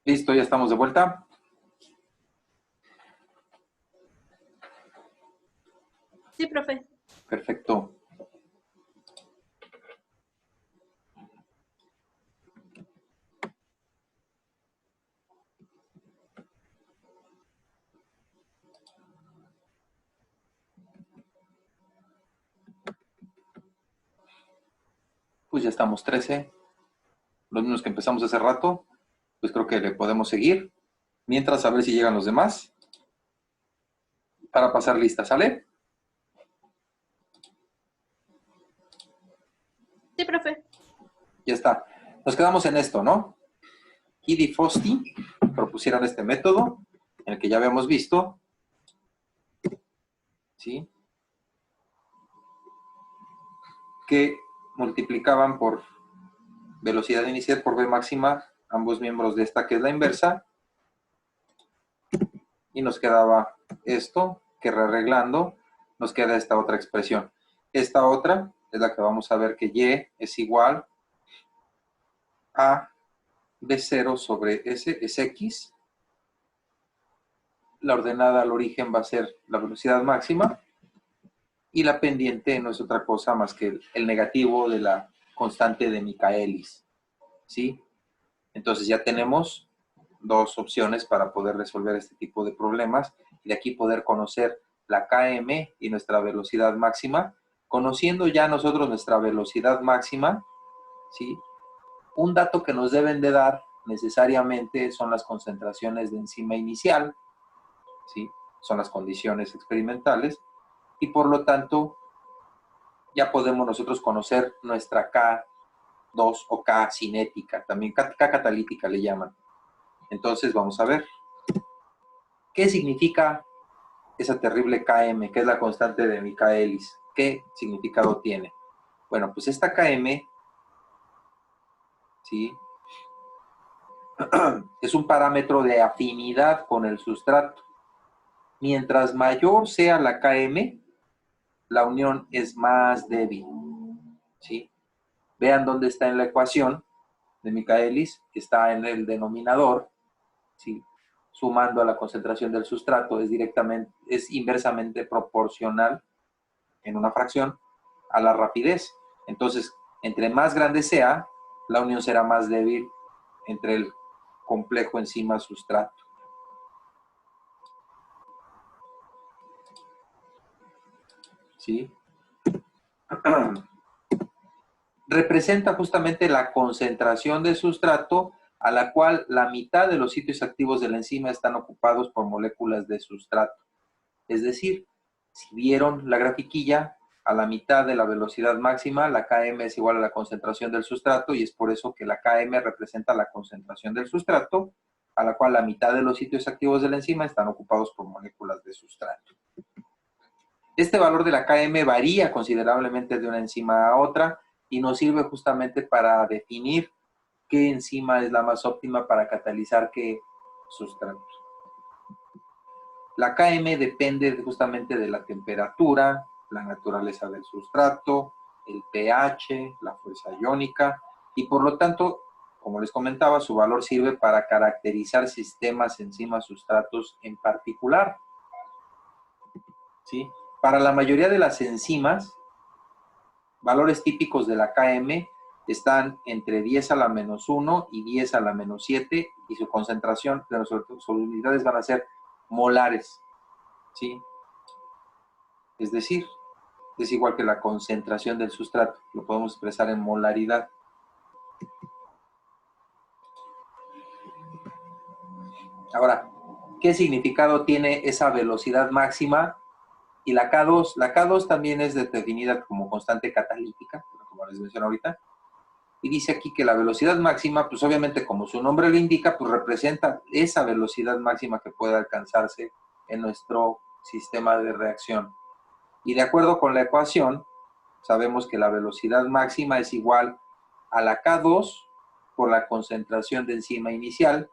Listo, ya estamos de vuelta. Sí, profe. Perfecto. Pues ya estamos 13. Los mismos que empezamos hace rato. Pues creo que le podemos seguir. Mientras, a ver si llegan los demás. Para pasar lista, ¿sale? Sí, profe. Ya está. Nos quedamos en esto, ¿no? Kidd y Fosty propusieron este método, en el que ya habíamos visto, ¿sí?, que multiplicaban por velocidad inicial por v máxima ambos miembros de esta, que es la inversa, y nos quedaba esto, que rearreglando nos queda esta otra expresión. Esta otra es la que vamos a ver, que y es igual a b0 sobre s, es x. La ordenada al origen va a ser la velocidad máxima, y la pendiente no es otra cosa más que el negativo de la constante de Michaelis, ¿sí? Entonces ya tenemos dos opciones para poder resolver este tipo de problemas, y de aquí poder conocer la Km y nuestra velocidad máxima. Conociendo ya nosotros nuestra velocidad máxima, ¿sí?, un dato que nos deben de dar necesariamente son las concentraciones de enzima inicial, ¿sí?, son las condiciones experimentales, y por lo tanto ya podemos nosotros conocer nuestra K2 o K cinética, también K catalítica le llaman. Entonces vamos a ver qué significa esa terrible Km, que es la constante de Michaelis. ¿Qué significado tiene? Bueno, pues esta Km, ¿sí?, es un parámetro de afinidad con el sustrato. Mientras mayor sea la Km, la unión es más débil, ¿sí? Vean dónde está en la ecuación de Michaelis, que está en el denominador, ¿sí?, sumando a la concentración del sustrato, es inversamente proporcional en una fracción a la rapidez. Entonces, entre más grande sea, la unión será más débil entre el complejo enzima-sustrato. ¿Sí? Representa justamente la concentración del sustrato, a la cual la mitad de los sitios activos de la enzima están ocupados por moléculas de sustrato. Es decir, si vieron la grafiquilla, a la mitad de la velocidad máxima, la Km es igual a la concentración del sustrato, y es por eso que la Km representa la concentración del sustrato, a la cual la mitad de los sitios activos de la enzima están ocupados por moléculas de sustrato. Este valor de la Km varía considerablemente de una enzima a otra, y nos sirve justamente para definir qué enzima es la más óptima para catalizar qué sustratos. La Km depende justamente de la temperatura, la naturaleza del sustrato, el pH, la fuerza iónica, y por lo tanto, como les comentaba, su valor sirve para caracterizar sistemas, enzimas, sustratos en particular, ¿sí? Para la mayoría de las enzimas, valores típicos de la Km están entre 10 a la menos 1 y 10 a la menos 7, y su concentración de sus unidades van a ser molares, ¿sí? Es decir, es igual que la concentración del sustrato, lo podemos expresar en molaridad. Ahora, ¿qué significado tiene esa velocidad máxima? Y la K2, la K2 también es definida como constante catalítica, como les mencioné ahorita, y dice aquí que la velocidad máxima, pues obviamente como su nombre lo indica, pues representa esa velocidad máxima que puede alcanzarse en nuestro sistema de reacción. Y de acuerdo con la ecuación, sabemos que la velocidad máxima es igual a la K2 por la concentración de enzima inicial,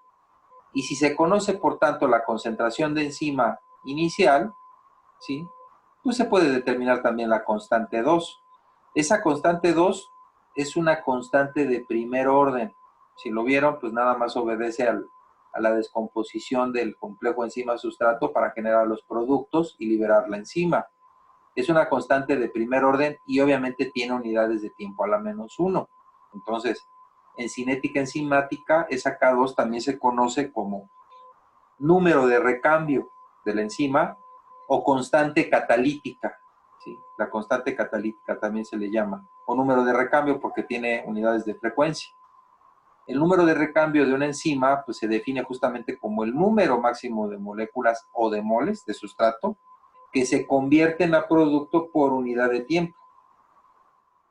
y si se conoce, por tanto, la concentración de enzima inicial, ¿sí?, pues se puede determinar también la constante 2. Esa constante 2 es una constante de primer orden. Si lo vieron, pues nada más obedece a la descomposición del complejo enzima-sustrato para generar los productos y liberar la enzima. Es una constante de primer orden y obviamente tiene unidades de tiempo a la menos 1. Entonces, en cinética enzimática, esa K2 también se conoce como número de recambio de la enzima o constante catalítica, ¿sí? La constante catalítica también se le llama, o número de recambio porque tiene unidades de frecuencia. El número de recambio de una enzima pues, se define justamente como el número máximo de moléculas o de moles de sustrato que se convierten a producto por unidad de tiempo.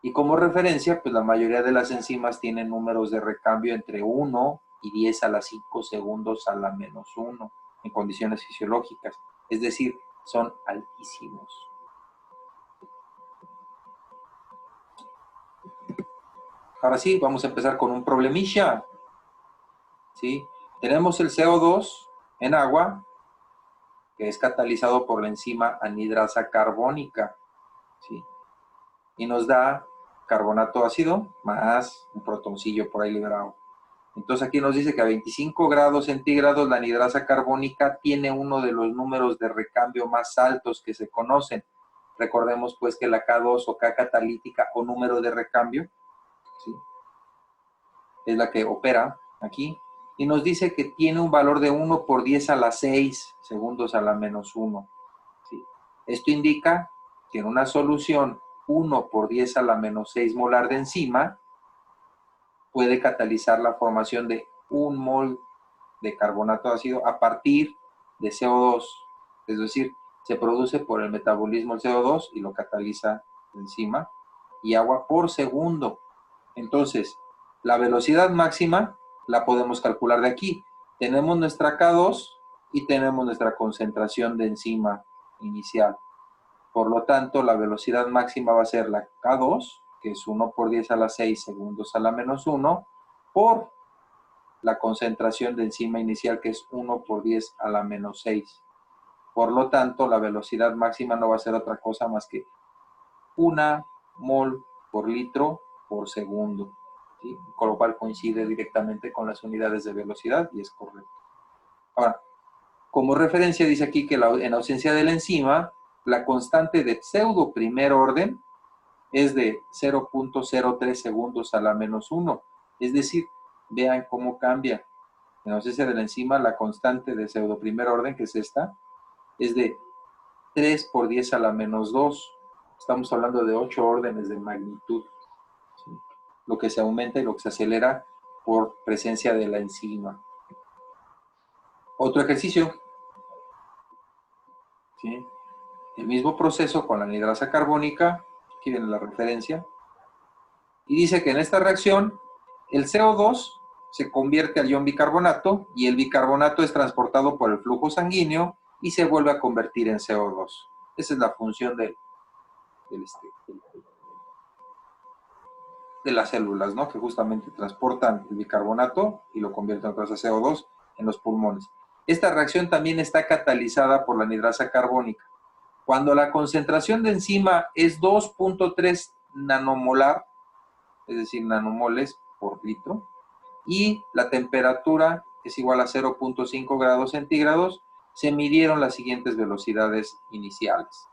Y como referencia, pues la mayoría de las enzimas tienen números de recambio entre 1 y 10 a la 5 segundos a la menos 1 en condiciones fisiológicas. Es decir, son altísimos. Ahora sí, vamos a empezar con un problemilla. ¿Sí? Tenemos el CO2 en agua, que es catalizado por la enzima anhidrasa carbónica, ¿sí? Y nos da carbonato ácido más un protoncillo por ahí liberado. Entonces aquí nos dice que a 25 grados centígrados la anhidrasa carbónica tiene uno de los números de recambio más altos que se conocen. Recordemos pues que la K2 o K catalítica o número de recambio, ¿sí?, es la que opera aquí, y nos dice que tiene un valor de 1 por 10 a la 6 segundos a la menos 1. ¿Sí? Esto indica que en una solución 1 por 10 a la menos 6 molar de enzima puede catalizar la formación de 1 mol de carbonato ácido a partir de CO2. Es decir, se produce por el metabolismo el CO2 y lo cataliza la enzima, y agua por segundo. Entonces, la velocidad máxima la podemos calcular de aquí. Tenemos nuestra K2 y tenemos nuestra concentración de enzima inicial. Por lo tanto, la velocidad máxima va a ser la K2, que es 1 por 10 a la 6 segundos a la menos 1, por la concentración de enzima inicial, que es 1 por 10 a la menos 6. Por lo tanto, la velocidad máxima no va a ser otra cosa más que 1 mol por litro por segundo, ¿sí? Con lo cual coincide directamente con las unidades de velocidad y es correcto. Ahora, como referencia dice aquí que en ausencia de la enzima, la constante de pseudo primer orden es de 0.03 segundos a la menos 1. Es decir, vean cómo cambia. En ausencia de la enzima, la constante de pseudo primer orden, que es esta, es de 3 por 10 a la menos 2. Estamos hablando de 8 órdenes de magnitud, ¿sí?, lo que se aumenta y lo que se acelera por presencia de la enzima. Otro ejercicio, ¿sí?, el mismo proceso con la anhidrasa carbónica, aquí viene la referencia, y dice que en esta reacción el CO2 se convierte al ion bicarbonato y el bicarbonato es transportado por el flujo sanguíneo y se vuelve a convertir en CO2. Esa es la función de las células, ¿no?, que justamente transportan el bicarbonato y lo convierten otra vez a CO2 en los pulmones. Esta reacción también está catalizada por la anhidrasa carbónica. Cuando la concentración de enzima es 2.3 nanomolar, es decir, nanomoles por litro. Y la temperatura es igual a 0.5 grados centígrados. Se midieron las siguientes velocidades iniciales.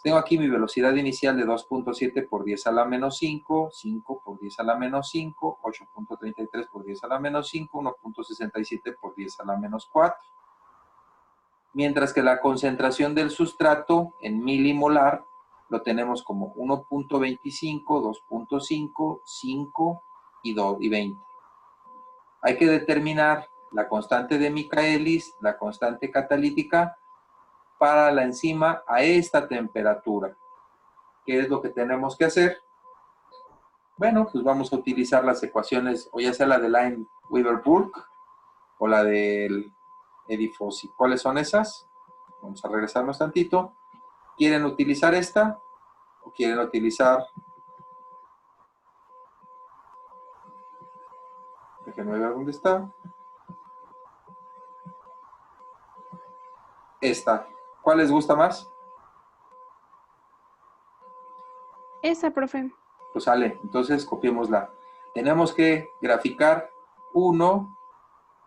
Tengo aquí mi velocidad inicial de 2.7 por 10 a la menos 5, 5 por 10 a la menos 5, 8.33 por 10 a la menos 5, 1.67 por 10 a la menos 4. Mientras que la concentración del sustrato en milimolar lo tenemos como 1.25, 2.5, 5 y 20. Hay que determinar la constante de Michaelis, la constante catalítica para la enzima a esta temperatura. ¿Qué es lo que tenemos que hacer? Bueno, pues vamos a utilizar las ecuaciones, o ya sea la de Lineweaver-Burke o la del Eddy-Fossey. ¿Cuáles son esas? Vamos a regresarnos tantito. ¿Quieren utilizar esta? ¿O quieren utilizar? Déjenme ver dónde está. Esta. ¿Cuál les gusta más? Esa, profe. Pues sale, entonces copiémosla. Tenemos que graficar 1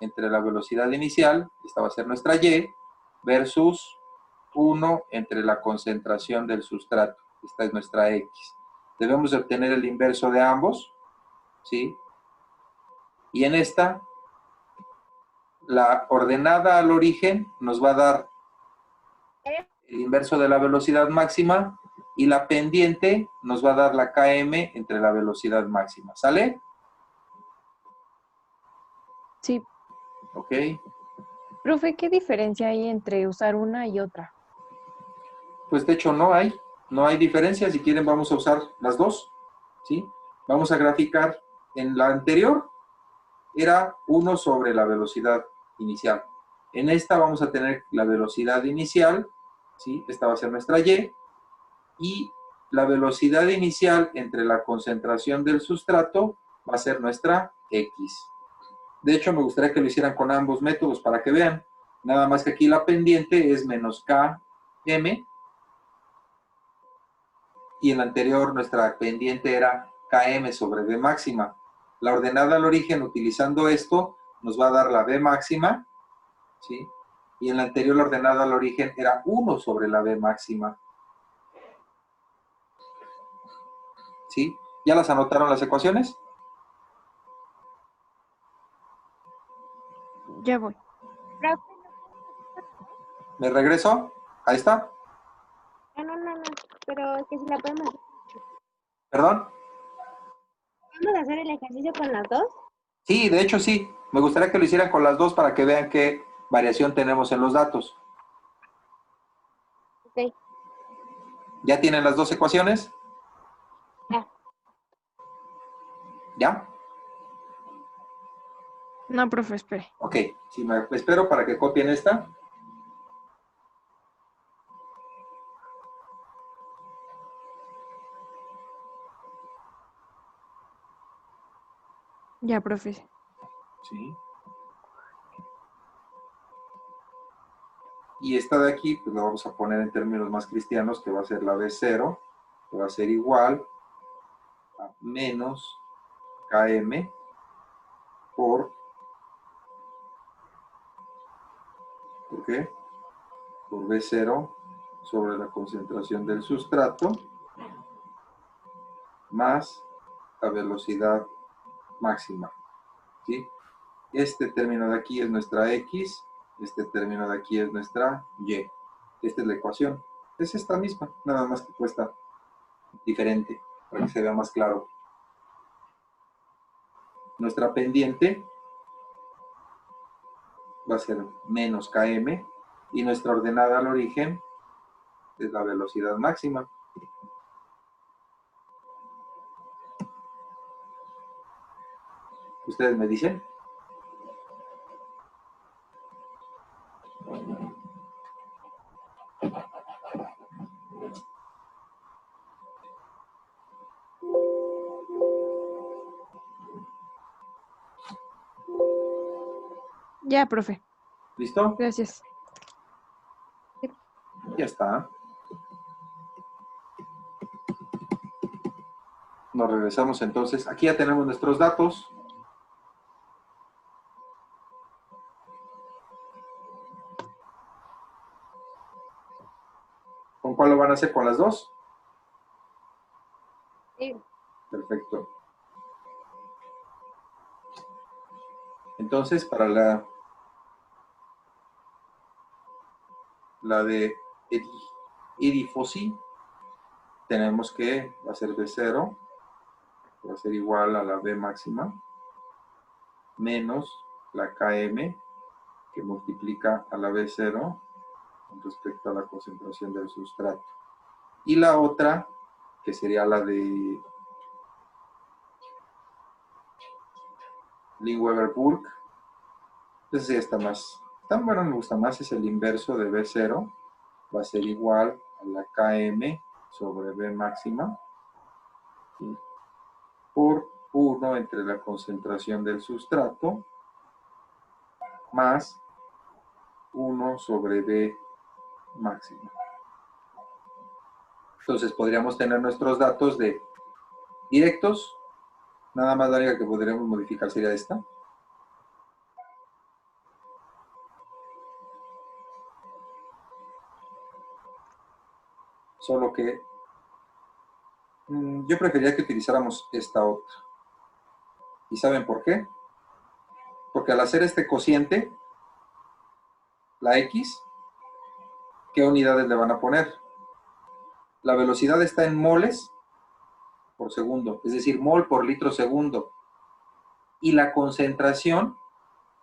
entre la velocidad inicial, esta va a ser nuestra Y, versus 1 entre la concentración del sustrato, esta es nuestra X. Debemos obtener el inverso de ambos, ¿sí? Y en esta, la ordenada al origen nos va a dar el inverso de la velocidad máxima y la pendiente nos va a dar la km entre la velocidad máxima. ¿Sale? Sí. Ok. Profe, ¿qué diferencia hay entre usar una y otra? Pues de hecho no hay diferencia. Si quieren vamos a usar las dos, ¿sí? Vamos a graficar. En la anterior era 1 sobre la velocidad inicial. En esta vamos a tener la velocidad inicial, ¿sí? Esta va a ser nuestra Y. Y la velocidad inicial entre la concentración del sustrato va a ser nuestra X. De hecho, me gustaría que lo hicieran con ambos métodos para que vean. Nada más que aquí la pendiente es menos Km. Y en la anterior nuestra pendiente era Km sobre V máxima. La ordenada al origen utilizando esto nos va a dar la V máxima, ¿sí? Y en la anterior la ordenada al origen era 1 sobre la V máxima. ¿Sí? ¿Ya las anotaron las ecuaciones? Ya voy. ¿Me regreso? Ahí está. No, pero es que si la podemos, ¿Perdón? ¿podemos hacer el ejercicio con las dos? Sí, de hecho sí. Me gustaría que lo hicieran con las dos para que vean qué variación tenemos en los datos. Ok. ¿Ya tienen las dos ecuaciones? Ya. ¿Ya? No, profe, espere. Ok. Sí, me espero para que copien esta. Ya, profe. Sí. Y esta de aquí, pues la vamos a poner en términos más cristianos, que va a ser la B0, que va a ser igual a menos Km ¿por qué? Por B0 sobre la concentración del sustrato más la velocidad máxima, ¿sí? Este término de aquí es nuestra X, este término de aquí es nuestra Y. Esta es la ecuación. Es esta misma, nada más que cuesta diferente, para que se vea más claro. Nuestra pendiente va a ser menos Km y nuestra ordenada al origen es la velocidad máxima. ¿Ustedes me dicen? Ya, profe. ¿Listo? Gracias. Ya está. Nos regresamos entonces. Aquí ya tenemos nuestros datos. ¿Con cuál lo van a hacer? ¿Con las dos? Sí. Perfecto. Entonces, para la de Edifosi, tenemos que va a ser B0, va a ser igual a la B máxima, menos la KM, que multiplica a la B0 con respecto a la concentración del sustrato. Y la otra, que sería la de Lindweber-Burg, esa sí está más, tan bueno, me gusta más, es el inverso de B0, va a ser igual a la KM sobre B máxima, ¿sí? Por 1 entre la concentración del sustrato más 1 sobre B máxima. Entonces podríamos tener nuestros datos de directos, nada más la única que podríamos modificar sería esta. Solo que yo preferiría que utilizáramos esta otra. ¿Y saben por qué? Porque al hacer este cociente, la X, ¿qué unidades le van a poner? La velocidad está en moles por segundo, es decir, mol por litro segundo. Y la concentración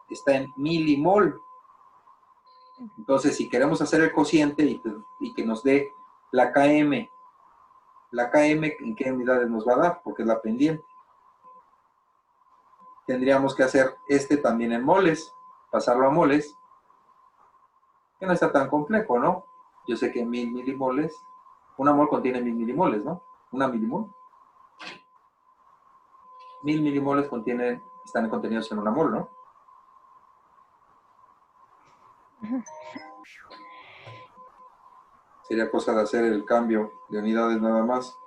está en milimol. Entonces, si queremos hacer el cociente y que nos dé la KM, ¿en qué unidades nos va a dar? Porque es la pendiente. Tendríamos que hacer este también en moles, pasarlo a moles, que no está tan complejo, ¿no? Yo sé que 1000 milimoles, una mol contiene 1000 milimoles, ¿no? Una milimol. 1000 milimoles están contenidos en una mol, ¿no? Sería cosa de hacer el cambio de unidades nada más.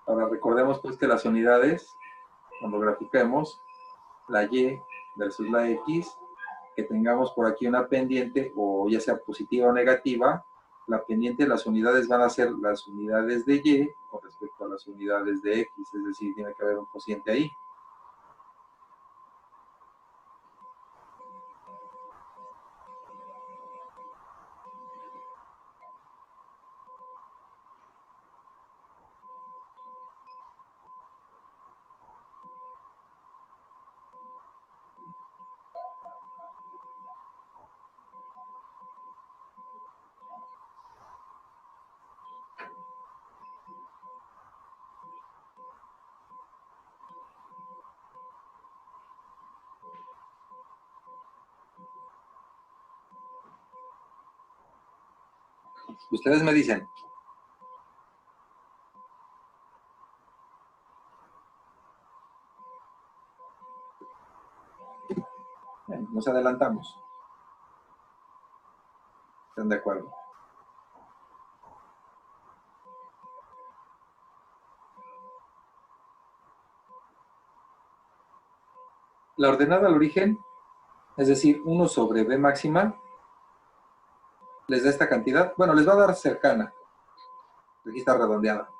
Ahora recordemos pues que las unidades, cuando grafiquemos la Y versus la X, que tengamos por aquí una pendiente, o ya sea positiva o negativa, la pendiente, las unidades van a ser las unidades de Y con respecto a las unidades de X, es decir, tiene que haber un cociente ahí. Ustedes me dicen. Bien, nos adelantamos. ¿Están de acuerdo? La ordenada al origen, es decir, 1 sobre B máxima, les da esta cantidad. Bueno, les va a dar cercana. Aquí está redondeada.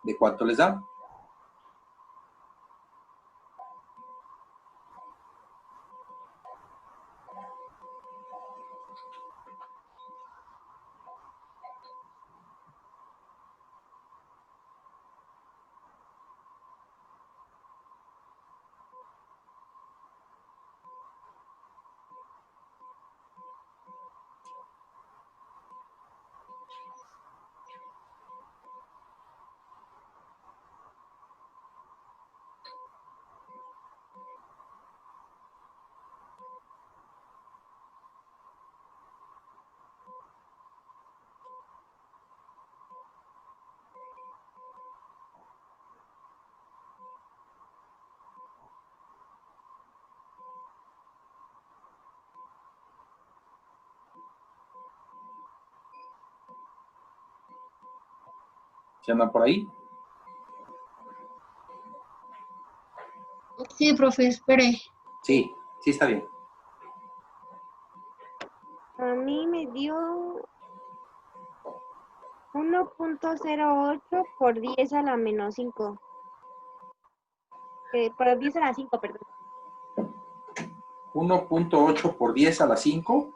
¿De cuánto les da? ¿Se andan por ahí? Sí, profe, espere. Sí, sí está bien. A mí me dio 1.08 por 10 a la menos 5. Por 10 a la 5, perdón. 1.8 por 10 a la 5.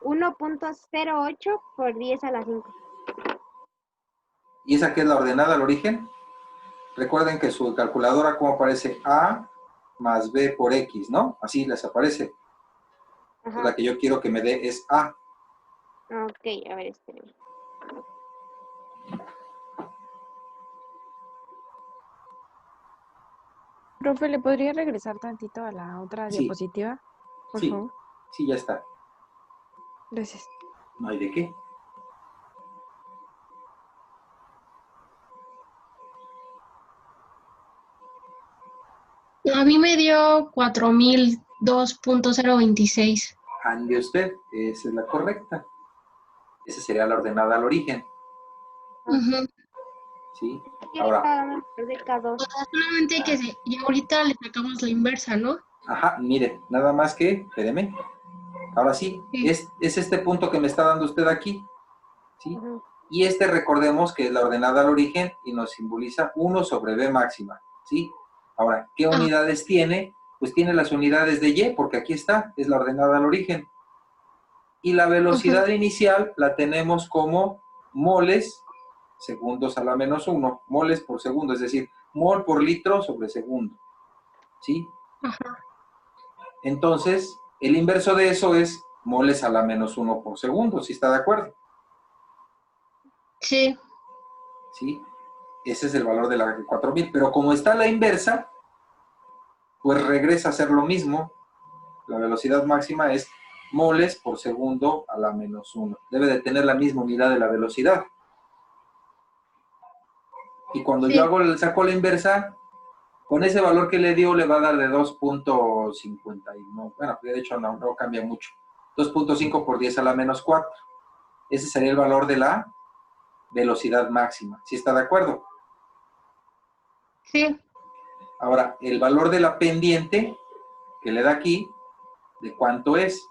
1.08 por 10 a la 5. ¿Y esa que es la ordenada al origen? Recuerden que su calculadora, como aparece, A más B por X, ¿no? Así les aparece. Ajá. La que yo quiero que me dé es A. Ok, a ver, espérenme. Profe, ¿le podría regresar tantito a la otra Sí. diapositiva? Por Sí, favor. sí, ya está. Gracias. No hay de qué. A mí me dio 4002.026. Ande usted, esa es la correcta. Esa sería la ordenada al origen, Ujú. ¿sí? ¿Qué Ahora, está dando el de O K2? sea, solamente que y ahorita le sacamos la inversa, ¿no? ajá, mire, nada más que, espéreme. Ahora sí, Sí. es este punto que me está dando usted aquí, ¿sí? Ajá. Y este recordemos que es la ordenada al origen y nos simboliza 1 sobre B máxima, ¿sí? Ahora, ¿qué Ah. unidades tiene? Pues tiene las unidades de Y, porque aquí está, es la ordenada al origen. Y la velocidad inicial la tenemos como moles, segundos a la menos 1, moles por segundo, es decir, mol por litro sobre segundo, ¿sí? Ajá. Entonces, el inverso de eso es moles a la menos 1 por segundo, ¿sí está de acuerdo? Sí. ¿Sí? Ese es el valor de la 4000, pero como está la inversa, pues regresa a ser lo mismo. La velocidad máxima es moles por segundo a la menos 1. Debe de tener la misma unidad de la velocidad. Y cuando Sí. yo saco la inversa, con ese valor que le dio le va a dar de 2.50. No, bueno, de hecho no cambia mucho. 2.5 por 10 a la menos 4. Ese sería el valor de la velocidad máxima. ¿Sí está de acuerdo? Sí. Ahora, el valor de la pendiente que le da aquí, ¿de cuánto es?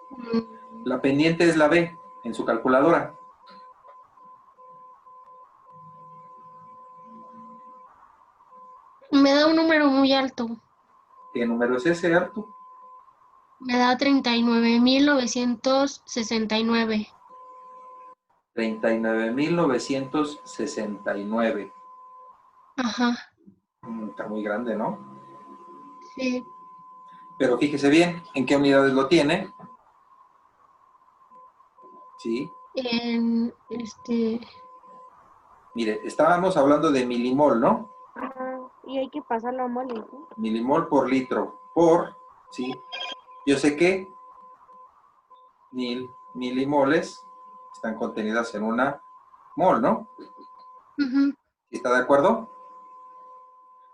Mm, La pendiente es la B en su calculadora. Me da un número muy alto. ¿Qué número es ese, Artu? Me da 39.969. 39.969. Ajá. Está muy grande, ¿no? Sí. Pero fíjese bien en qué unidades lo tiene. ¿Sí? Mire, estábamos hablando de milimol, ¿no? Ajá. Y hay que pasarlo a moles, ¿no? Milimol por litro. ¿sí? Yo sé que 1000 milimoles están contenidas en una mol, ¿no? Ujú. ¿Está de acuerdo?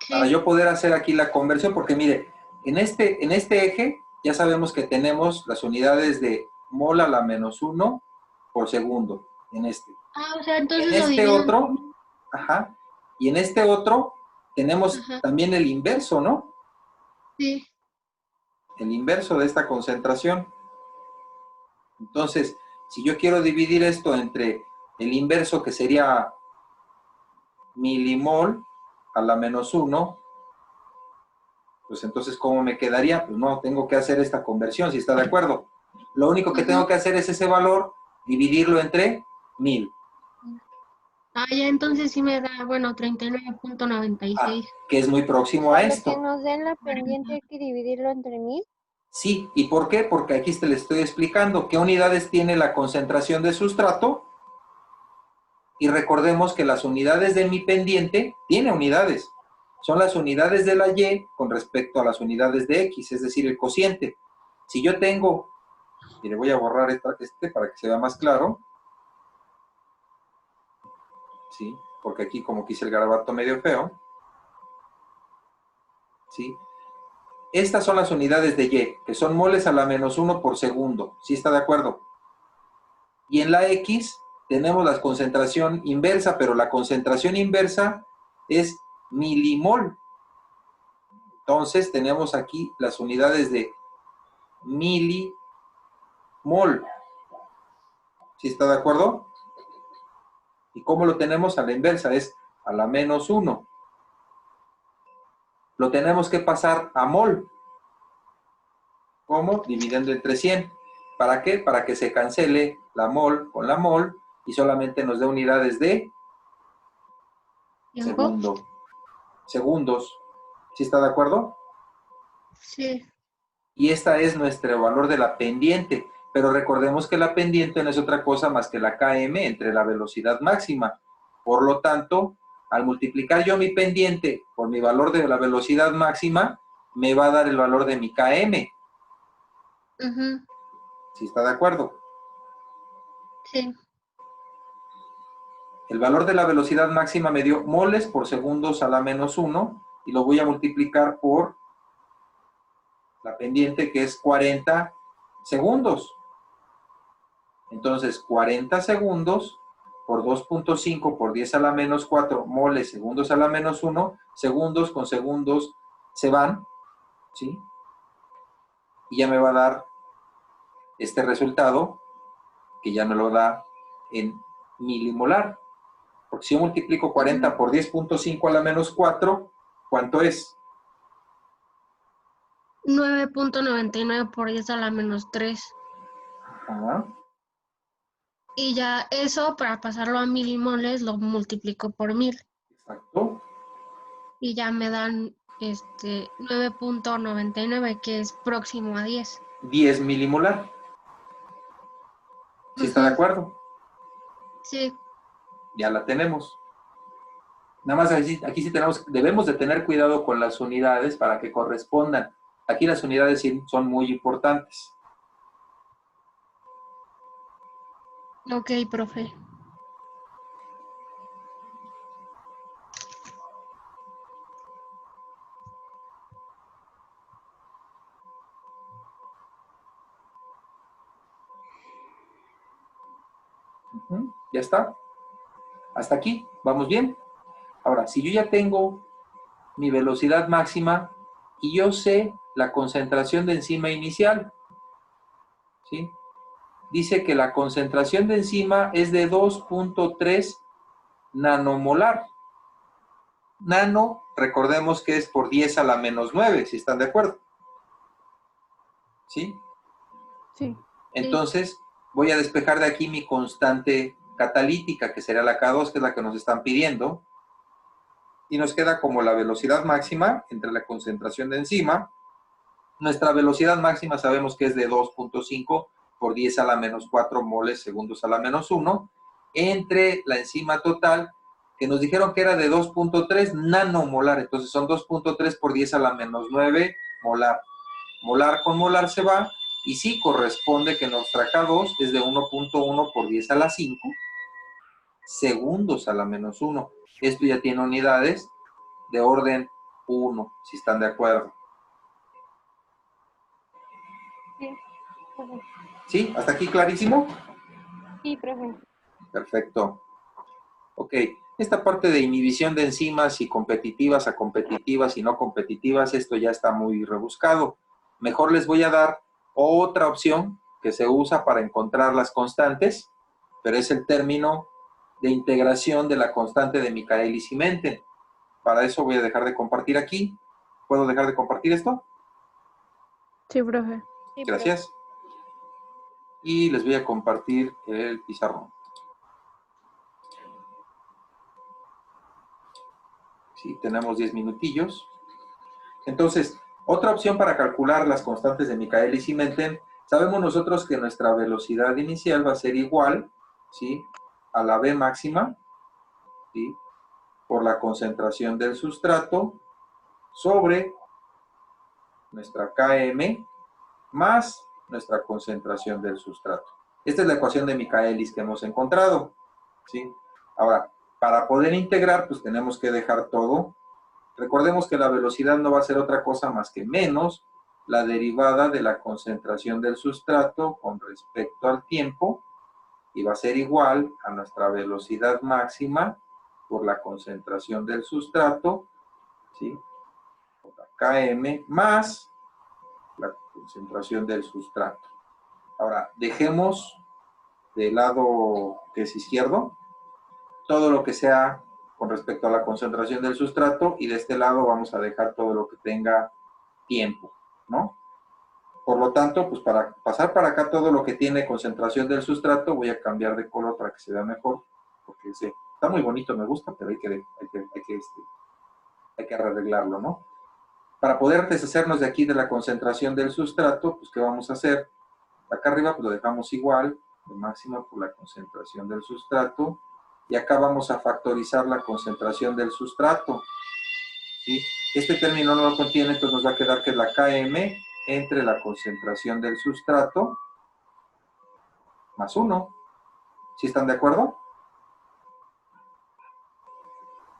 Para Sí. yo poder hacer aquí la conversión, porque mire, en este eje ya sabemos que tenemos las unidades de mol a la menos 1 por segundo, en este. Ah, o sea, En entonces lo este divido entre otro, ajá, y en este otro tenemos Ajá. también el inverso, ¿no? Sí. El inverso de esta concentración. Entonces, si yo quiero dividir esto entre el inverso, que sería milimol a la menos 1, pues entonces, ¿cómo me quedaría? Pues no, tengo que hacer esta conversión, si está de acuerdo. Lo único que tengo que hacer es ese valor, dividirlo entre 1000. Ah, ya entonces sí me da, bueno, 39.96. Que es muy próximo a Para lo que esto. nos den la pendiente hay que dividirlo entre 1000. Sí, ¿y por qué? Porque aquí te le estoy explicando qué unidades tiene la concentración de sustrato. Y recordemos que las unidades de mi pendiente tiene unidades. Son las unidades de la Y con respecto a las unidades de X, es decir, el cociente. Si yo tengo, y le voy a borrar este para que se vea más claro, ¿sí? Porque aquí como quise el garabato medio feo, ¿sí? Estas son las unidades de Y, que son moles a la menos 1 por segundo, ¿sí está de acuerdo? Y en la X tenemos la concentración inversa, pero la concentración inversa es milimol. Entonces tenemos aquí las unidades de milimol. ¿Sí está de acuerdo? ¿Y cómo lo tenemos? A la inversa, es a la menos 1. Lo tenemos que pasar a mol. ¿Cómo? Dividiendo entre 100. ¿Para qué? Para que se cancele la mol con la mol y solamente nos dé unidades de ¿Tiempo? segundo. Segundos. ¿Sí está de acuerdo? Sí. Y esta es nuestro valor de la pendiente. Pero recordemos que la pendiente no es otra cosa más que la km entre la velocidad máxima. Por lo tanto, al multiplicar yo mi pendiente por mi valor de la velocidad máxima, me va a dar el valor de mi km. Ujú. ¿Sí está de acuerdo? Sí. El valor de la velocidad máxima me dio moles por segundos a la menos 1 y lo voy a multiplicar por la pendiente, que es 40 segundos. Entonces, 40 segundos por 2.5 por 10 a la menos 4 moles segundos a la menos 1, segundos con segundos se van, ¿sí? Y ya me va a dar este resultado, que ya me lo da en milimolar. Porque si yo multiplico 40 por 10.5 a la menos 4, ¿cuánto es? 9.99 por 10 a la menos 3. Ajá. Y ya eso, para pasarlo a milimoles, lo multiplico por 1000. Exacto. Y ya me dan 9.99, que es próximo a 10. 10 milimolar. ¿Sí está de Ujú. acuerdo? Sí. Ya la tenemos. Nada más aquí sí debemos de tener cuidado con las unidades para que correspondan. Aquí las unidades sí son muy importantes. Ok, profe. Ujú, ya está. Hasta aquí, ¿vamos bien? Ahora, si yo ya tengo mi velocidad máxima y yo sé la concentración de enzima inicial, ¿sí? Dice que la concentración de enzima es de 2.3 nanomolar. Nano, recordemos que es por 10 a la menos 9, si están de acuerdo. ¿Sí? Sí. Entonces, voy a despejar de aquí mi constante catalítica, que sería la K2, que es la que nos están pidiendo. Y nos queda como la velocidad máxima entre la concentración de enzima. Nuestra velocidad máxima sabemos que es de 2.5 por 10 a la menos 4 moles segundos a la menos 1, entre la enzima total, que nos dijeron que era de 2.3 nanomolar, entonces son 2.3 por 10 a la menos 9 molar. Molar con molar se va, y sí corresponde que nuestra K2 es de 1.1 por 10 a la 5 segundos a la menos 1. Esto ya tiene unidades de orden 1, si están de acuerdo. Sí, profe. ¿Sí? ¿Hasta aquí clarísimo? Sí, profe. Perfecto. Ok, esta parte de inhibición de enzimas y competitivas a competitivas y no competitivas, esto ya está muy rebuscado. Mejor les voy a dar otra opción que se usa para encontrar las constantes, pero es el término de integración de la constante de Michaelis y Menten. Para eso voy a dejar de compartir aquí. ¿Puedo dejar de compartir esto? Sí, profe. Sí, Gracias. Y les voy a compartir el pizarrón. Sí, tenemos 10 minutillos. Entonces, otra opción para calcular las constantes de Michaelis y Menten, sabemos nosotros que nuestra velocidad inicial va a ser igual, ¿sí?, a la V máxima, ¿sí?, por la concentración del sustrato sobre nuestra Km más nuestra concentración del sustrato. Esta es la ecuación de Michaelis que hemos encontrado, ¿sí? Ahora, para poder integrar, pues tenemos que dejar todo. Recordemos que la velocidad no va a ser otra cosa más que menos la derivada de la concentración del sustrato con respecto al tiempo, y va a ser igual a nuestra velocidad máxima por la concentración del sustrato, ¿sí? Por la Km más la concentración del sustrato. Ahora, dejemos del lado que es izquierdo todo lo que sea con respecto a la concentración del sustrato, y de este lado vamos a dejar todo lo que tenga tiempo, ¿no? Por lo tanto, pues para pasar para acá todo lo que tiene concentración del sustrato, voy a cambiar de color para que se vea mejor, porque sí, está muy bonito, me gusta, pero hay que arreglarlo, ¿no? Para poder deshacernos de aquí de la concentración del sustrato, pues ¿qué vamos a hacer? Acá arriba pues lo dejamos igual, de máxima por la concentración del sustrato, y acá vamos a factorizar la concentración del sustrato, ¿sí? Este término no lo contiene, entonces nos va a quedar que es la Km entre la concentración del sustrato más 1. ¿Sí están de acuerdo?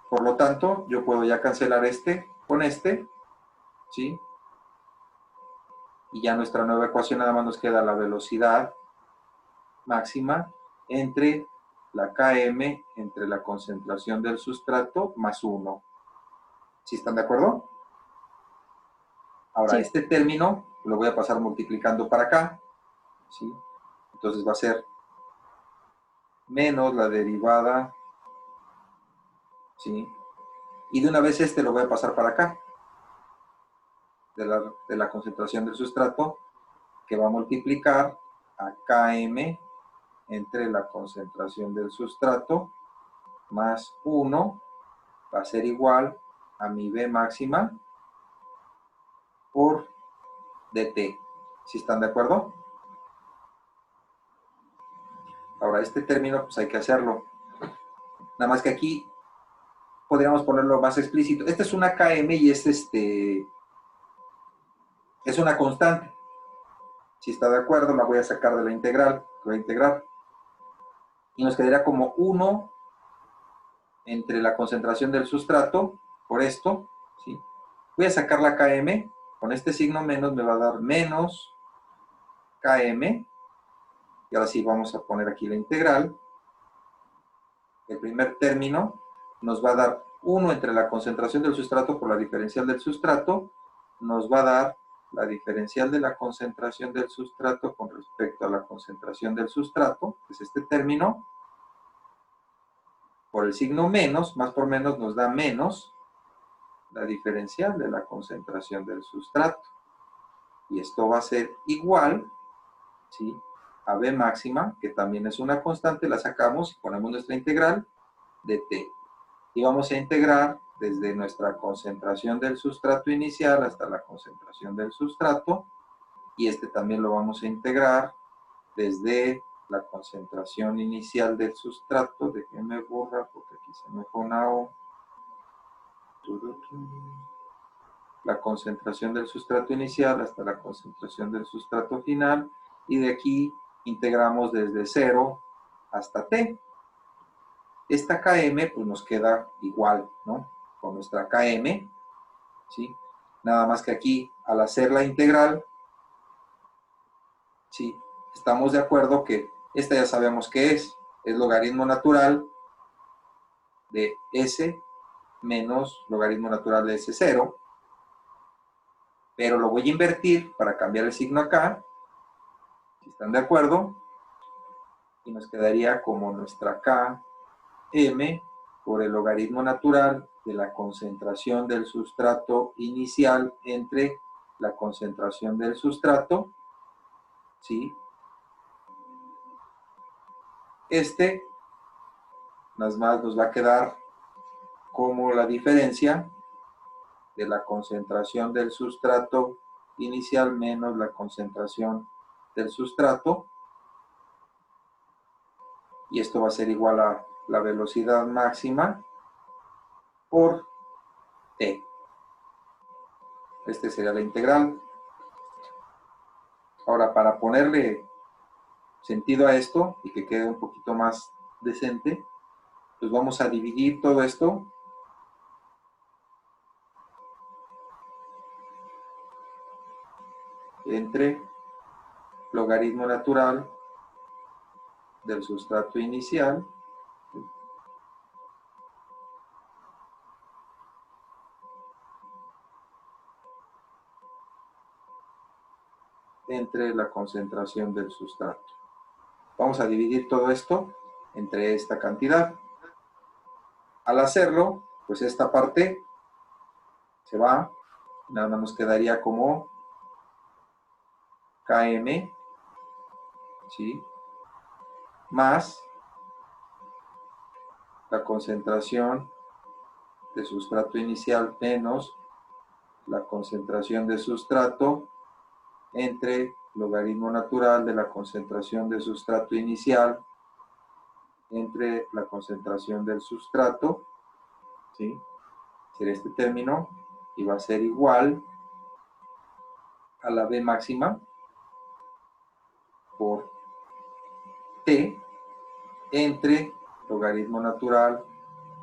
Por lo tanto, yo puedo ya cancelar este con este, ¿sí? Y ya nuestra nueva ecuación nada más nos queda la velocidad máxima entre la Km entre la concentración del sustrato más 1. ¿Sí están de acuerdo? Ahora, Sí. este término lo voy a pasar multiplicando para acá, ¿sí? Entonces va a ser menos la derivada, ¿sí? Y de una vez este lo voy a pasar para acá, de la concentración del sustrato, que va a multiplicar a Km entre la concentración del sustrato más 1, va a ser igual a mi V máxima por dt. ¿Sí están de acuerdo? Ahora, este término, pues hay que hacerlo. Nada más que aquí podríamos ponerlo más explícito. Esta es una Km y es una constante. Si está de acuerdo, la voy a sacar de la integral. Voy a integrar. Y nos quedaría como 1 entre la concentración del sustrato, por esto, ¿sí? Voy a sacar la Km. Con este signo menos me va a dar menos Km. Y ahora sí vamos a poner aquí la integral. El primer término nos va a dar 1 entre la concentración del sustrato por la diferencial del sustrato, nos va a dar la diferencial de la concentración del sustrato con respecto a la concentración del sustrato, que es este término, por el signo menos, más por menos nos da menos la diferencial de la concentración del sustrato. Y esto va a ser igual, ¿sí?, a B máxima, que también es una constante, la sacamos y ponemos nuestra integral de T. Y vamos a integrar desde nuestra concentración del sustrato inicial hasta la concentración del sustrato, y este también lo vamos a integrar desde la concentración inicial del sustrato. Déjenme borrar porque aquí se me fue una O. La concentración del sustrato inicial hasta la concentración del sustrato final, y de aquí integramos desde 0 hasta T. Esta Km pues nos queda igual, ¿no?, con nuestra Km, ¿sí? Nada más que aquí, al hacer la integral, ¿sí?, estamos de acuerdo que esta ya sabemos que es logaritmo natural de S menos logaritmo natural de S0, pero lo voy a invertir para cambiar el signo acá, si están de acuerdo, y nos quedaría como nuestra Km por el logaritmo natural de la concentración del sustrato inicial entre la concentración del sustrato, ¿sí? Nada más nos va a quedar como la diferencia de la concentración del sustrato inicial menos la concentración del sustrato, y esto va a ser igual a la velocidad máxima por T. Este sería la integral. Ahora, para ponerle sentido a esto y que quede un poquito más decente, pues vamos a dividir todo esto entre logaritmo natural del sustrato inicial entre la concentración del sustrato. Vamos a dividir todo esto entre esta cantidad. Al hacerlo, pues esta parte se va, nada más nos quedaría como Km, ¿sí? Más la concentración de sustrato inicial menos la concentración de sustrato entre logaritmo natural de la concentración de sustrato inicial entre la concentración del sustrato, ¿sí? Sería este término y va a ser igual a la B máxima por T entre logaritmo natural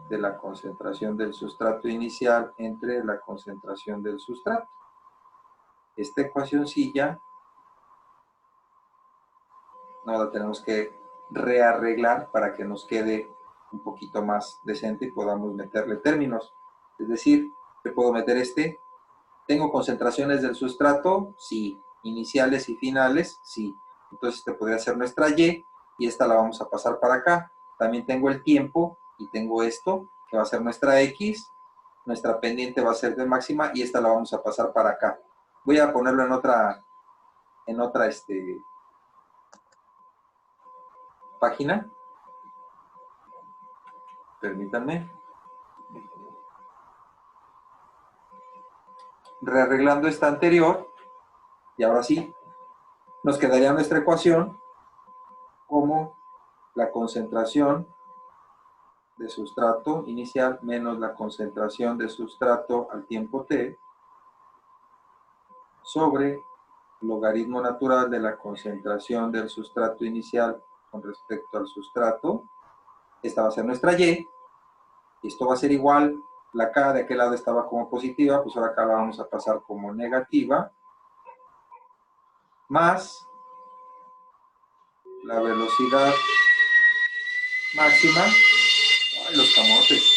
de la concentración del sustrato inicial entre la concentración del sustrato. Esta ecuacioncilla no la tenemos que rearreglar para que nos quede un poquito más decente y podamos meterle términos. Es decir, le puedo meter este. ¿Tengo concentraciones del sustrato? Sí. ¿Iniciales y finales? Sí. Entonces este podría ser nuestra Y y esta la vamos a pasar para acá. También tengo el tiempo y tengo esto que va a ser nuestra X. Nuestra pendiente va a ser de máxima y esta la vamos a pasar para acá. Voy a ponerlo en otra página. Permítanme. Rearreglando esta anterior, y ahora sí, nos quedaría nuestra ecuación como la concentración de sustrato inicial menos la concentración de sustrato al tiempo t sobre logaritmo natural de la concentración del sustrato inicial con respecto al sustrato. Esta va a ser nuestra Y. Esto va a ser igual, la K de aquel lado estaba como positiva, pues ahora acá la vamos a pasar como negativa, más la velocidad máxima, ay, los camotes,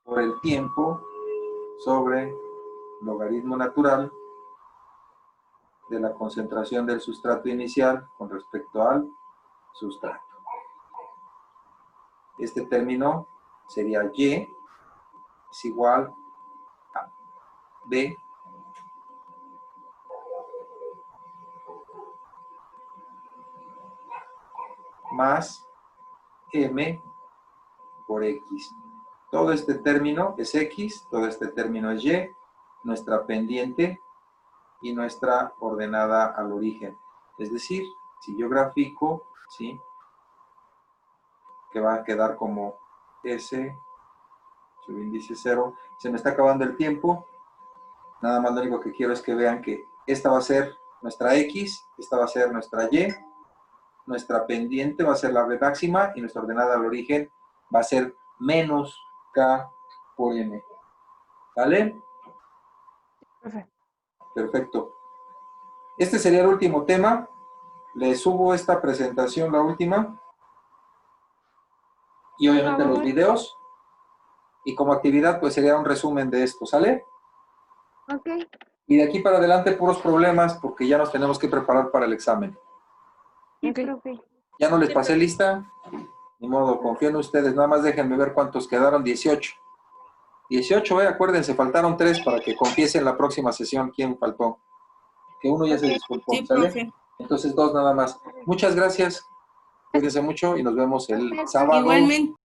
por el tiempo sobre logaritmo natural de la concentración del sustrato inicial con respecto al sustrato. Este término sería Y es igual a B más M por X. Todo este término es X, todo este término es Y, nuestra pendiente y nuestra ordenada al origen. Es decir, si yo grafico, ¿sí?, que va a quedar como S, subíndice 0, se me está acabando el tiempo, nada más lo único que quiero es que vean que esta va a ser nuestra X, esta va a ser nuestra Y, nuestra pendiente va a ser la B máxima y nuestra ordenada al origen va a ser menos K por M. ¿Vale? Perfecto. Este sería el último tema. Les subo esta presentación, la última. Y obviamente los videos. Y como actividad, pues sería un resumen de esto, ¿sale? Ok. Y de aquí para adelante, puros problemas, porque ya nos tenemos que preparar para el examen. Sí, Ok. profe. Ya no les pasé lista. Ni modo, confío en ustedes. Nada más déjenme ver cuántos quedaron. 18. 18, acuérdense, faltaron 3 para que confiesen la próxima sesión quién faltó. Que uno ya se disculpó, Sí, ¿sale? profe. Entonces 2 nada más. Muchas gracias. Cuídense mucho y nos vemos el sábado. Igualmente.